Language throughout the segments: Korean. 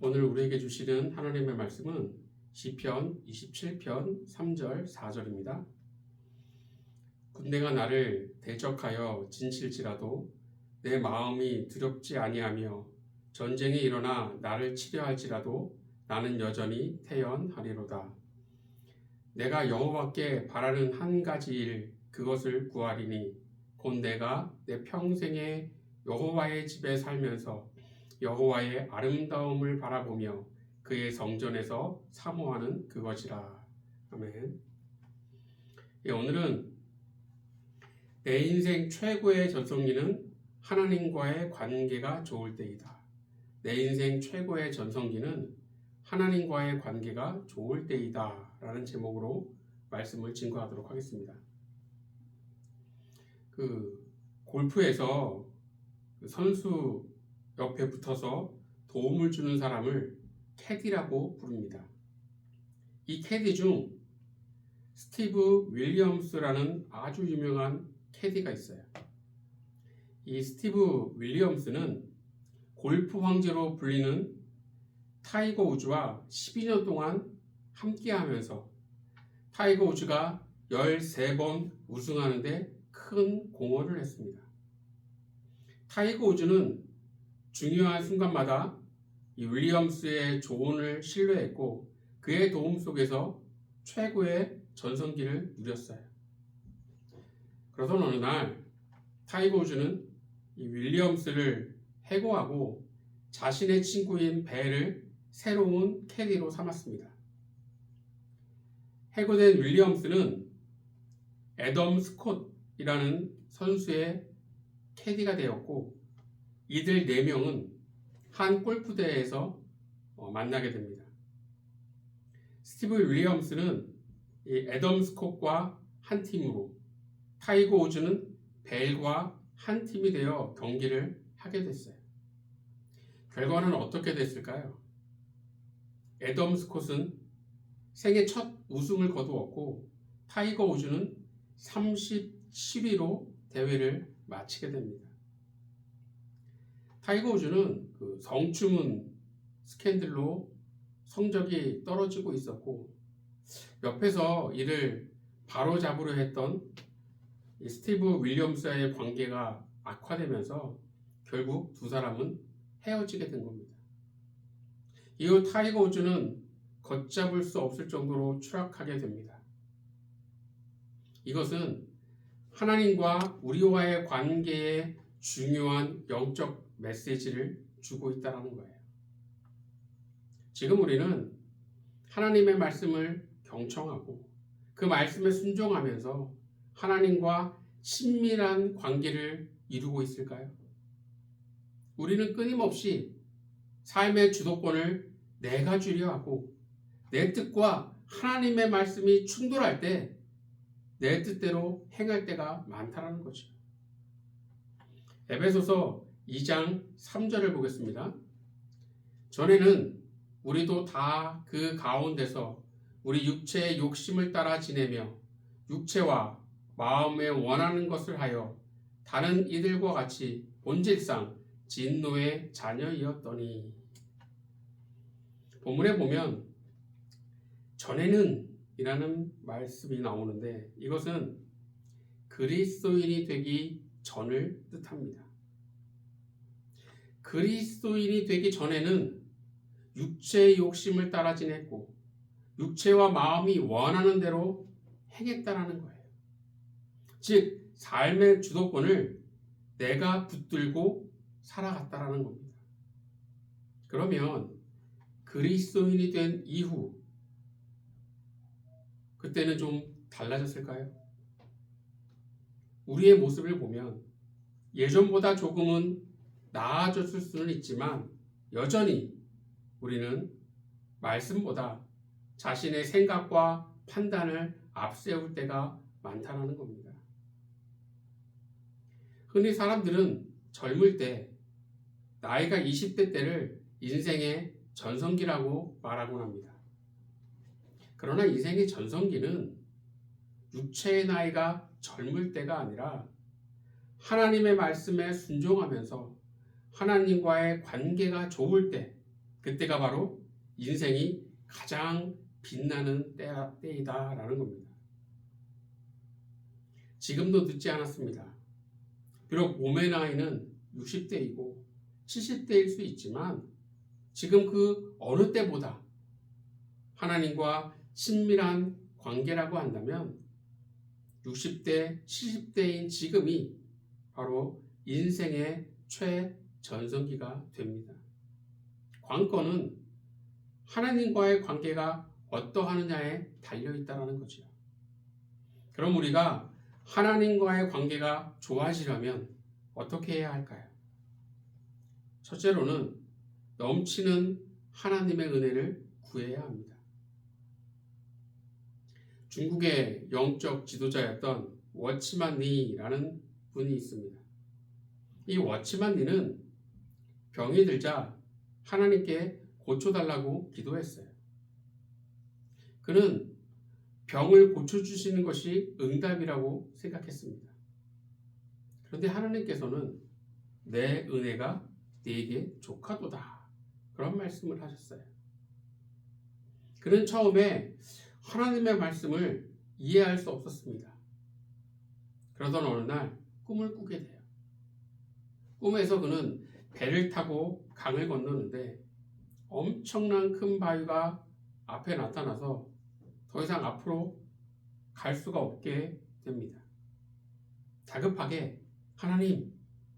오늘 우리에게 주시는 하나님의 말씀은 시편 27편 3절 4절입니다. 군대가 나를 대적하여 진칠지라도 내 마음이 두렵지 아니하며 전쟁이 일어나 나를 치려 할지라도 나는 여전히 태연하리로다. 내가 여호와께 바라는 한 가지 일 그것을 구하리니 곧 내가 내 평생에 여호와의 집에 살면서 여호와의 아름다움을 바라보며 그의 성전에서 사모하는 그것이라. 아멘. 오늘은 내 인생 최고의 전성기는 하나님과의 관계가 좋을 때이다. 내 인생 최고의 전성기는 하나님과의 관계가 좋을 때이다 라는 제목으로 말씀을 증거하도록 하겠습니다. 골프에서 선수 옆에 붙어서 도움을 주는 사람을 캐디라고 부릅니다. 이 캐디 중 스티브 윌리엄스라는 아주 유명한 캐디가 있어요. 이 스티브 윌리엄스는 골프 황제로 불리는 타이거 우즈와 12년 동안 함께하면서 타이거 우즈가 13번 우승하는데 큰 공헌을 했습니다. 타이거 우즈는 중요한 순간마다 이 윌리엄스의 조언을 신뢰했고 그의 도움 속에서 최고의 전성기를 누렸어요. 그러던 어느 날 타이거 우즈는 이 윌리엄스를 해고하고 자신의 친구인 벨을 새로운 캐디로 삼았습니다. 해고된 윌리엄스는 애덤 스콧이라는 선수의 캐디가 되었고 이들 4명은 한 골프대회에서 만나게 됩니다. 스티브 윌리엄스는 이 애덤 스콧과 한 팀으로, 타이거 우즈는 벨과 한 팀이 되어 경기를 하게 됐어요. 결과는 어떻게 됐을까요? 애덤 스콧은 생애 첫 우승을 거두었고 타이거 우즈는 37위로 대회를 마치게 됩니다. 타이거 우즈는 성추문 스캔들로 성적이 떨어지고 있었고 옆에서 이를 바로잡으려 했던 스티브 윌리엄스와의 관계가 악화되면서 결국 두 사람은 헤어지게 된 겁니다. 이후 타이거 우즈는 걷잡을 수 없을 정도로 추락하게 됩니다. 이것은 하나님과 우리와의 관계에 중요한 영적 메시지를 주고 있다는 거예요. 지금 우리는 하나님의 말씀을 경청하고 그 말씀에 순종하면서 하나님과 친밀한 관계를 이루고 있을까요? 우리는 끊임없이 삶의 주도권을 내가 주려 하고 내 뜻과 하나님의 말씀이 충돌할 때 내 뜻대로 행할 때가 많다는 거죠. 에베소서 2장 3절을 보겠습니다. 전에는 우리도 다 그 가운데서 우리 육체의 욕심을 따라 지내며 육체와 마음에 원하는 것을 하여 다른 이들과 같이 본질상 진노의 자녀이었더니. 본문에 보면 전에는 이라는 말씀이 나오는데 이것은 그리스도인이 되기 전을 뜻합니다. 그리스도인이 되기 전에는 육체의 욕심을 따라 지냈고 육체와 마음이 원하는 대로 행했다라는 거예요. 즉 삶의 주도권을 내가 붙들고 살아갔다라는 겁니다. 그러면 그리스도인이 된 이후 그때는 좀 달라졌을까요? 우리의 모습을 보면 예전보다 조금은 나아졌을 수는 있지만 여전히 우리는 말씀보다 자신의 생각과 판단을 앞세울 때가 많다는 겁니다. 흔히 사람들은 젊을 때 나이가 20대 때를 인생의 전성기라고 말하곤 합니다. 그러나 인생의 전성기는 육체의 나이가 젊을 때가 아니라 하나님의 말씀에 순종하면서 하나님과의 관계가 좋을 때 그때가 바로 인생이 가장 빛나는 때이다라는 겁니다. 지금도 늦지 않았습니다. 비록 몸의 나이는 60대이고 70대일 수 있지만 지금 그 어느 때보다 하나님과 친밀한 관계라고 한다면 60대, 70대인 지금이 바로 인생의 최전성기가 됩니다. 관건은 하나님과의 관계가 어떠하느냐에 달려있다는 거죠. 그럼 우리가 하나님과의 관계가 좋아지려면 어떻게 해야 할까요? 첫째로는 넘치는 하나님의 은혜를 구해야 합니다. 중국의 영적 지도자였던 워치만 리라는 분이 있습니다. 이 워치만 리는 병이 들자 하나님께 고쳐달라고 기도했어요. 그는 병을 고쳐주시는 것이 응답이라고 생각했습니다. 그런데 하나님께서는 내 은혜가 네게 족하도다 그런 말씀을 하셨어요. 그는 처음에 하나님의 말씀을 이해할 수 없었습니다. 그러던 어느 날 꿈을 꾸게 돼요. 꿈에서 그는 배를 타고 강을 건너는데 엄청난 큰 바위가 앞에 나타나서 더 이상 앞으로 갈 수가 없게 됩니다. 다급하게 하나님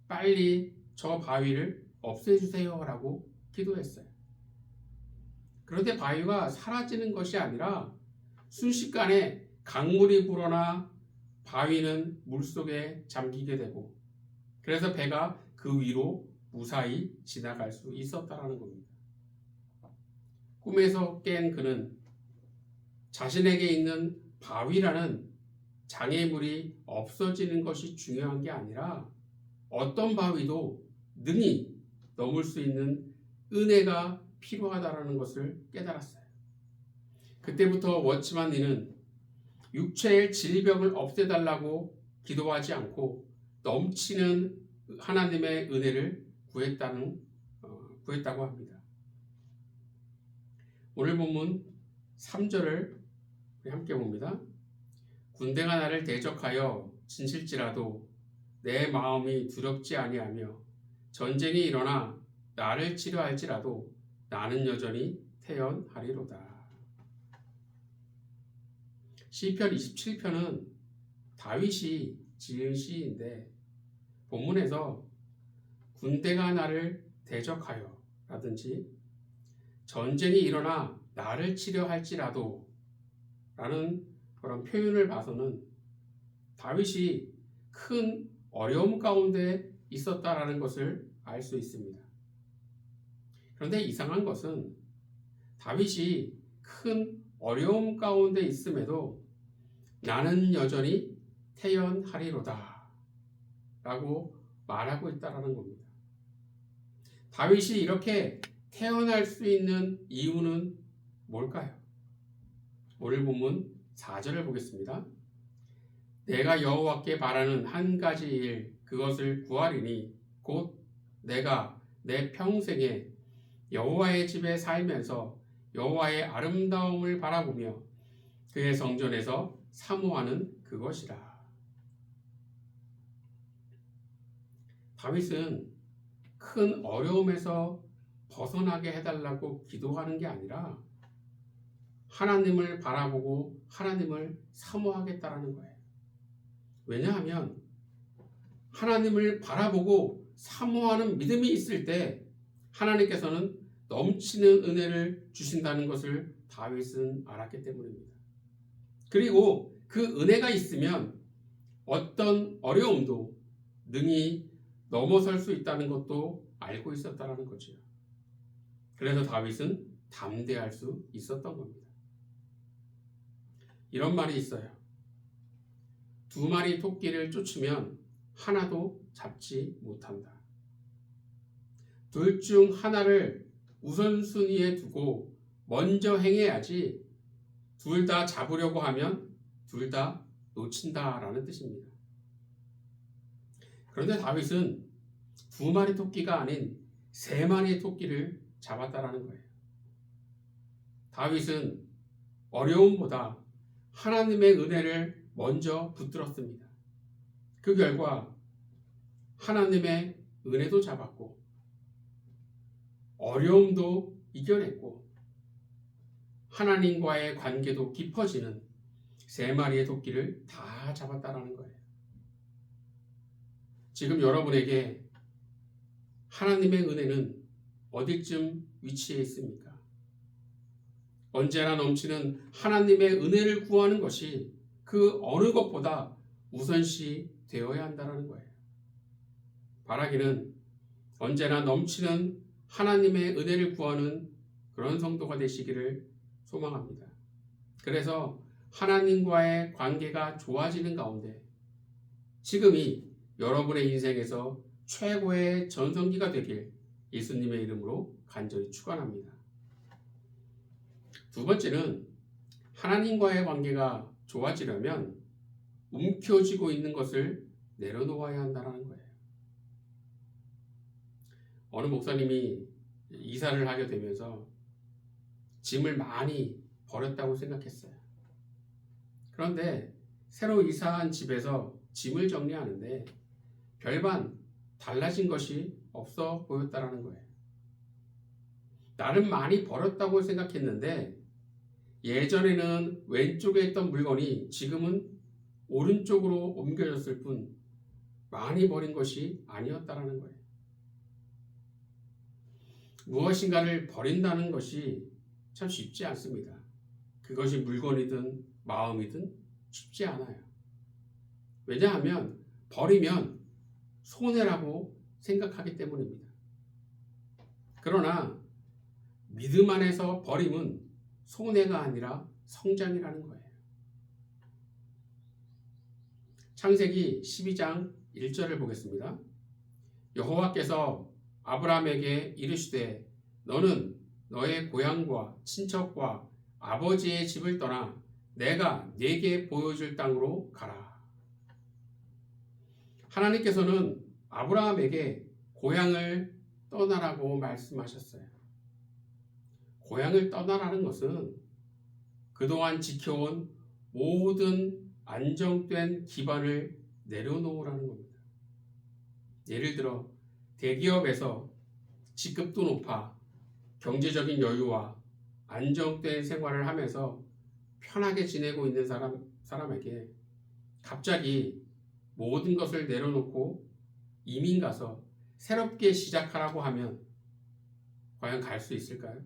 빨리 저 바위를 없애주세요 라고 기도했어요. 그런데 바위가 사라지는 것이 아니라 순식간에 강물이 불어나 바위는 물속에 잠기게 되고 그래서 배가 그 위로 무사히 지나갈 수 있었다는 겁니다. 꿈에서 깬 그는 자신에게 있는 바위라는 장애물이 없어지는 것이 중요한 게 아니라 어떤 바위도 능히 넘을 수 있는 은혜가 필요하다는 것을 깨달았어요. 그때부터 워치만 리는 육체의 질병을 없애달라고 기도하지 않고 넘치는 하나님의 은혜를 구했다고 합니다. 오늘 본문 3절을 함께 봅니다. 군대가 나를 대적하여 진실지라도 내 마음이 두렵지 아니하며 전쟁이 일어나 나를 치료할지라도 나는 여전히 태연하리로다. 시편 27편은 다윗이 지은 시인데 본문에서 군대가 나를 대적하여 라든지 전쟁이 일어나 나를 치료할지라도 라는 그런 표현을 봐서는 다윗이 큰 어려움 가운데 있었다라는 것을 알 수 있습니다. 그런데 이상한 것은 다윗이 큰 어려움 가운데 있음에도 나는 여전히 태연하리로다 라고 말하고 있다는 겁니다. 다윗이 이렇게 태어날 수 있는 이유는 뭘까요? 오늘 본문 4절을 보겠습니다. 내가 여호와께 바라는 한 가지 일 그것을 구하리니 곧 내가 내 평생에 여호와의 집에 살면서 여호와의 아름다움을 바라보며 그의 성전에서 사모하는 그것이라. 다윗은 큰 어려움에서 벗어나게 해달라고 기도하는 게 아니라 하나님을 바라보고 하나님을 사모하겠다라는 거예요. 왜냐하면 하나님을 바라보고 사모하는 믿음이 있을 때 하나님께서는 넘치는 은혜를 주신다는 것을 다윗은 알았기 때문입니다. 그리고 그 은혜가 있으면 어떤 어려움도 능히 넘어설 수 있다는 것도 알고 있었다는 거죠. 그래서 다윗은 담대할 수 있었던 겁니다. 이런 말이 있어요. 2마리 토끼를 쫓으면 하나도 잡지 못한다. 둘 중 하나를 우선순위에 두고 먼저 행해야지 둘 다 잡으려고 하면 둘 다 놓친다라는 뜻입니다. 그런데 다윗은 2마리 토끼가 아닌 3마리의 토끼를 잡았다라는 거예요. 다윗은 어려움보다 하나님의 은혜를 먼저 붙들었습니다. 그 결과 하나님의 은혜도 잡았고 어려움도 이겨냈고 하나님과의 관계도 깊어지는 3마리의 토끼를 다 잡았다라는 거예요. 지금 여러분에게 하나님의 은혜는 어디쯤 위치해 있습니까? 언제나 넘치는 하나님의 은혜를 구하는 것이 그 어느 것보다 우선시 되어야 한다는 거예요. 바라기는 언제나 넘치는 하나님의 은혜를 구하는 그런 성도가 되시기를 소망합니다. 그래서 하나님과의 관계가 좋아지는 가운데 지금이 여러분의 인생에서 최고의 전성기가 되길 예수님의 이름으로 간절히 축원합니다. 두 번째는 하나님과의 관계가 좋아지려면 움켜쥐고 있는 것을 내려놓아야 한다는 거예요. 어느 목사님이 이사를 하게 되면서 짐을 많이 버렸다고 생각했어요. 그런데 새로 이사한 집에서 짐을 정리하는데 별반 달라진 것이 없어 보였다는 거예요. 나름 많이 버렸다고 생각했는데 예전에는 왼쪽에 있던 물건이 지금은 오른쪽으로 옮겨졌을 뿐 많이 버린 것이 아니었다는 거예요. 무엇인가를 버린다는 것이 참 쉽지 않습니다. 그것이 물건이든 마음이든 쉽지 않아요. 왜냐하면 버리면 손해라고 생각하기 때문입니다. 그러나 믿음 안에서 버림은 손해가 아니라 성장이라는 거예요. 창세기 12장 1절을 보겠습니다. 여호와께서 아브라함에게 이르시되 너는 너의 고향과 친척과 아버지의 집을 떠나 내가 네게 보여줄 땅으로 가라. 하나님께서는 아브라함에게 고향을 떠나라고 말씀하셨어요. 고향을 떠나라는 것은 그동안 지켜온 모든 안정된 기반을 내려놓으라는 겁니다. 예를 들어 대기업에서 직급도 높아 경제적인 여유와 안정된 생활을 하면서 편하게 지내고 있는 사람에게 갑자기 모든 것을 내려놓고 이민 가서 새롭게 시작하라고 하면 과연 갈 수 있을까요?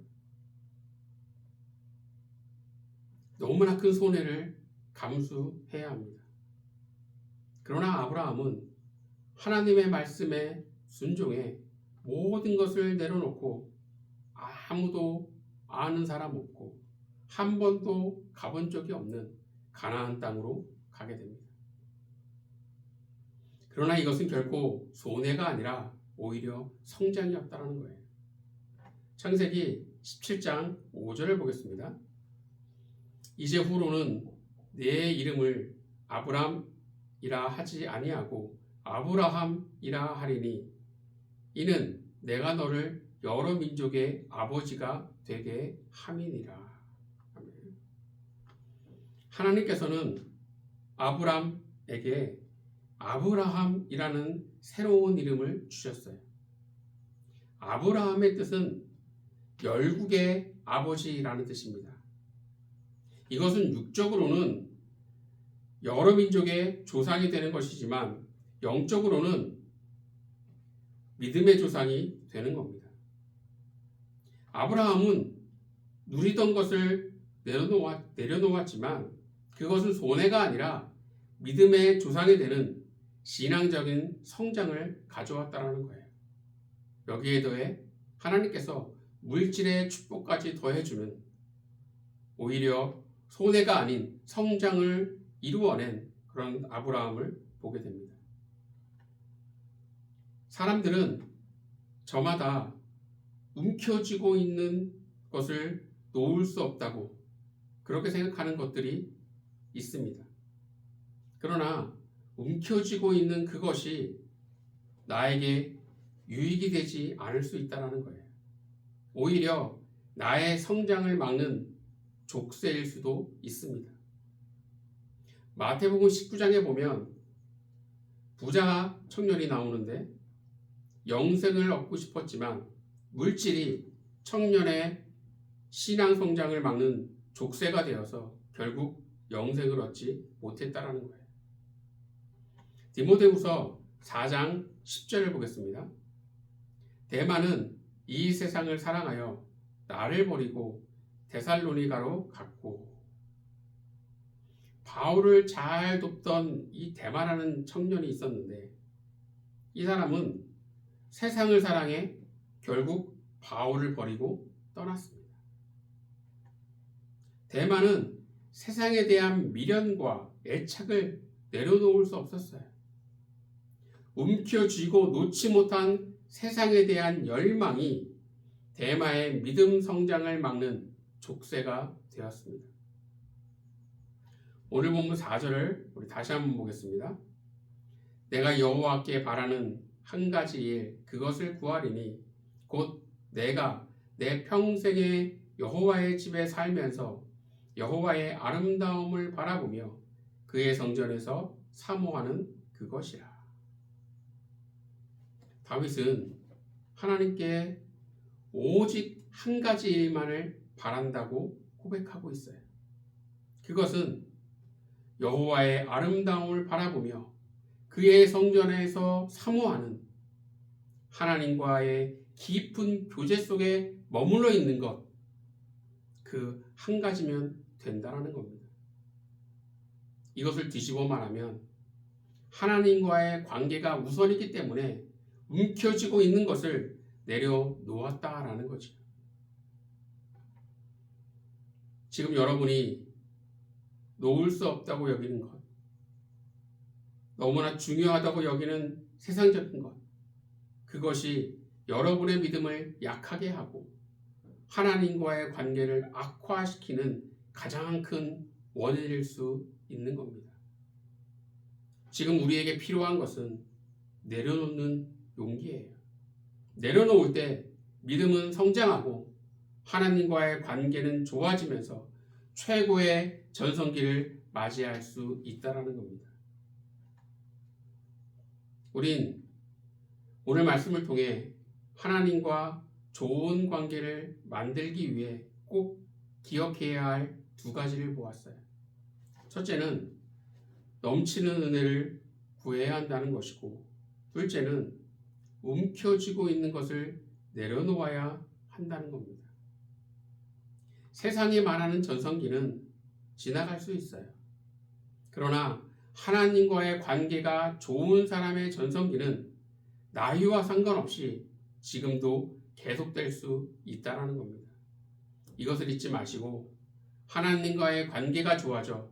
너무나 큰 손해를 감수해야 합니다. 그러나 아브라함은 하나님의 말씀에 순종해 모든 것을 내려놓고 아무도 아는 사람 없고 한 번도 가본 적이 없는 가나안 땅으로 가게 됩니다. 그러나 이것은 결코 손해가 아니라 오히려 성장이었다는 거예요. 창세기 17장 5절을 보겠습니다. 이제 후로는 내 이름을 아브람이라 하지 아니하고 아브라함이라 하리니 이는 내가 너를 여러 민족의 아버지가 되게 함이니라. 하나님께서는 아브람에게 아브라함이라는 새로운 이름을 주셨어요. 아브라함의 뜻은 열국의 아버지라는 뜻입니다. 이것은 육적으로는 여러 민족의 조상이 되는 것이지만 영적으로는 믿음의 조상이 되는 겁니다. 아브라함은 누리던 것을 내려놓았지만 그것은 손해가 아니라 믿음의 조상이 되는 신앙적인 성장을 가져왔다는 거예요. 여기에 더해 하나님께서 물질의 축복까지 더해주는 오히려 손해가 아닌 성장을 이루어낸 그런 아브라함을 보게 됩니다. 사람들은 저마다 움켜쥐고 있는 것을 놓을 수 없다고 그렇게 생각하는 것들이 있습니다. 그러나 움켜쥐고 있는 그것이 나에게 유익이 되지 않을 수 있다는 거예요. 오히려 나의 성장을 막는 족쇄일 수도 있습니다. 마태복음 19장에 보면 부자 청년이 나오는데 영생을 얻고 싶었지만 물질이 청년의 신앙 성장을 막는 족쇄가 되어서 결국 영생을 얻지 못했다라는 거예요. 디모데후서 4장 10절을 보겠습니다. 데마는 이 세상을 사랑하여 나를 버리고 데살로니가로 갔고, 바울을 잘 돕던 이 데마라는 청년이 있었는데 이 사람은 세상을 사랑해 결국 바울을 버리고 떠났습니다. 데마는 세상에 대한 미련과 애착을 내려놓을 수 없었어요. 움켜쥐고 놓지 못한 세상에 대한 열망이 데마의 믿음 성장을 막는 족쇄가 되었습니다. 오늘 본문 4절을 우리 다시 한번 보겠습니다. 내가 여호와께 바라는 한 가지 일, 그것을 구하리니 곧 내가 내 평생에 여호와의 집에 살면서 여호와의 아름다움을 바라보며 그의 성전에서 사모하는 그것이라. 다윗은 하나님께 오직 한 가지 일만을 바란다고 고백하고 있어요. 그것은 여호와의 아름다움을 바라보며 그의 성전에서 사모하는 하나님과의 깊은 교제 속에 머물러 있는 것, 그 한 가지면 된다는 겁니다. 이것을 뒤집어 말하면 하나님과의 관계가 우선이기 때문에 움켜쥐고 있는 것을 내려놓았다라는 거죠. 지금 여러분이 놓을 수 없다고 여기는 것, 너무나 중요하다고 여기는 세상적인 것, 그것이 여러분의 믿음을 약하게 하고 하나님과의 관계를 악화시키는 가장 큰 원인일 수 있는 겁니다. 지금 우리에게 필요한 것은 내려놓는 용기예요. 내려놓을 때 믿음은 성장하고 하나님과의 관계는 좋아지면서 최고의 전성기를 맞이할 수 있다는 겁니다. 우린 오늘 말씀을 통해 하나님과 좋은 관계를 만들기 위해 꼭 기억해야 할 두 가지를 보았어요. 첫째는 넘치는 은혜를 구해야 한다는 것이고, 둘째는 움켜쥐고 있는 것을 내려놓아야 한다는 겁니다. 세상에 말하는 전성기는 지나갈 수 있어요. 그러나 하나님과의 관계가 좋은 사람의 전성기는 나이와 상관없이 지금도 계속될 수 있다는 겁니다. 이것을 잊지 마시고 하나님과의 관계가 좋아져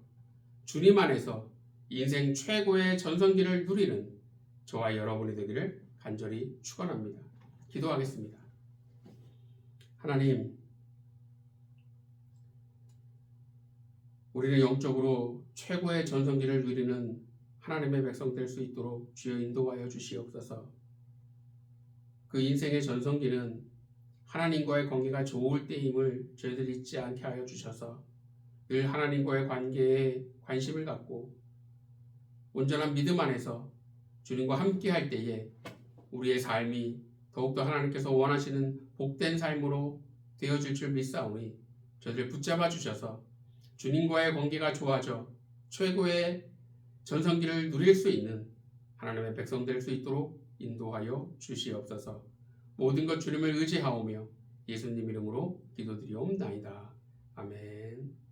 주님 안에서 인생 최고의 전성기를 누리는 저와 여러분이 되기를 간절히 축원합니다. 기도하겠습니다. 하나님, 우리는 영적으로 최고의 전성기를 누리는 하나님의 백성 될 수 있도록 주여 인도하여 주시옵소서. 그 인생의 전성기는 하나님과의 관계가 좋을 때임을 저희들 잊지 않게 하여 주셔서 늘 하나님과의 관계에 관심을 갖고 온전한 믿음 안에서 주님과 함께 할 때에 우리의 삶이 더욱더 하나님께서 원하시는 복된 삶으로 되어질 줄 믿사오니 저희들 붙잡아 주셔서 주님과의 관계가 좋아져 최고의 전성기를 누릴 수 있는 하나님의 백성 될 수 있도록 인도하여 주시옵소서. 모든 것 주님을 의지하오며 예수님 이름으로 기도드리옵나이다. 아멘.